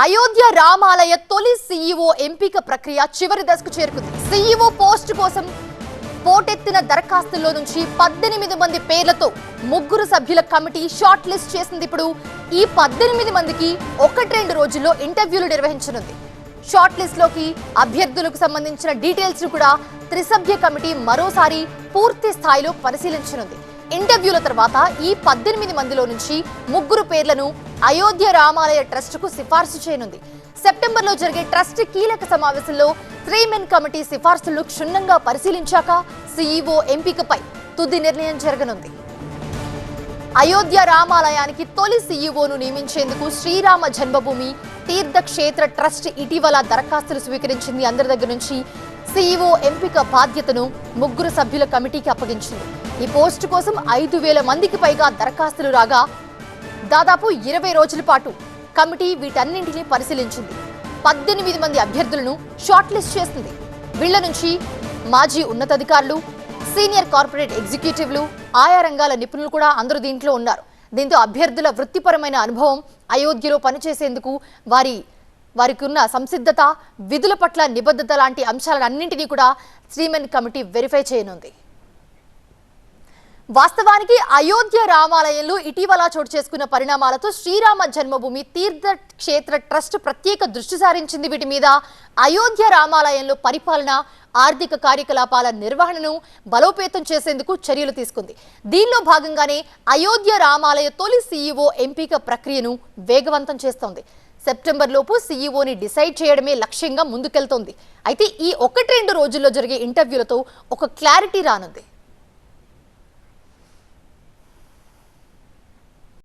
అయోధ్య రామాలయ తొలి సీఈఓ ఎంపిక ప్రక్రియ చివరి దశకు చేరుకుంది. సీఈఓ పోస్ట్ కోసం పోటెత్తిన దరఖాస్తుల్లో నుంచి 18 మంది పేర్లతో 3 సభ్యుల కమిటీ షార్ట్ లిస్ట్ చేసింది. ఇప్పుడు ఈ 18 మందికి 1-2 రోజుల్లో ఇంటర్వ్యూలు నిర్వహించనుంది. షార్ట్ లిస్ట్ లోకి అభ్యర్థులకు సంబంధించిన డీటెయిల్స్ ను కూడా త్రిసభ్య కమిటీ మరోసారి పూర్తి స్థాయిలో పరిశీలించనుంది. ఇంటర్వ్యూల తర్వాత ఈ 18 మందిలో నుంచి 3 పేర్లను అయోధ్య రామాలయ ట్రస్ట్ కు సిఫార్సు చేయనుంది. సెప్టెంబర్లో జరిగే ట్రస్ట్ కీలక సమావేశంలో 3 మెన్ కమిటీ సిఫార్సులను క్షుణ్ణంగా పరిశీలించాక సీఈఓ ఎంపికపై తుది నిర్ణయం జరగనుంది. అయోధ్య రామాలయానికి తొలి సీఈఓను నియమించేందుకు శ్రీరామ జన్మభూమి తీర్థక్షేత్ర ట్రస్ట్ ఇటీవల దరఖాస్తులు స్వీకరించింది. అందరి దగ్గర నుంచి సీఈఓ ఎంపిక బాధ్యతను 3 సభ్యుల కమిటీకి అప్పగించింది. ఈ పోస్టు కోసం 5,000 మందికి పైగా దరఖాస్తులు రాగా దాదాపు 20 రోజుల పాటు కమిటీ వీటన్నింటినీ పరిశీలించింది. 18 మంది అభ్యర్థులను షార్ట్ లిస్ట్ చేసింది. వీళ్ల నుంచి మాజీ ఉన్నతాధికారులు, సీనియర్ కార్పొరేట్ ఎగ్జిక్యూటివ్లు, ఆయా రంగాల నిపుణులు కూడా అందరూ దీంట్లో ఉన్నారు. దీంతో అభ్యర్థుల వృత్తిపరమైన అనుభవం, అయోధ్యలో పనిచేసేందుకు వారికి ఉన్న సంసిద్ధత, విధుల పట్ల నిబద్ధత లాంటి అంశాలన్నింటినీ కూడా 3 మెన్ కమిటీ వెరిఫై చేయనుంది. వాస్తవానికి అయోధ్య రామాలయంలో ఇటీవల చోటు చేసుకున్న పరిణామాలతో శ్రీరామ జన్మభూమి తీర్థక్షేత్ర ట్రస్ట్ ప్రత్యేక దృష్టి సారించింది. వీటి మీద అయోధ్య రామాలయంలో పరిపాలన, ఆర్థిక కార్యకలాపాల నిర్వహణను బలోపేతం చేసేందుకు చర్యలు తీసుకుంది. దీనిలో భాగంగానే అయోధ్య రామాలయ తొలి సీఈఓ ఎంపిక ప్రక్రియను వేగవంతం చేస్తోంది. సెప్టెంబర్ లోపు సీఈఓని డిసైడ్ చేయడమే లక్ష్యంగా ముందుకెళ్తోంది. అయితే ఈ 1-2 రోజుల్లో జరిగే ఇంటర్వ్యూలతో ఒక క్లారిటీ రానుంది.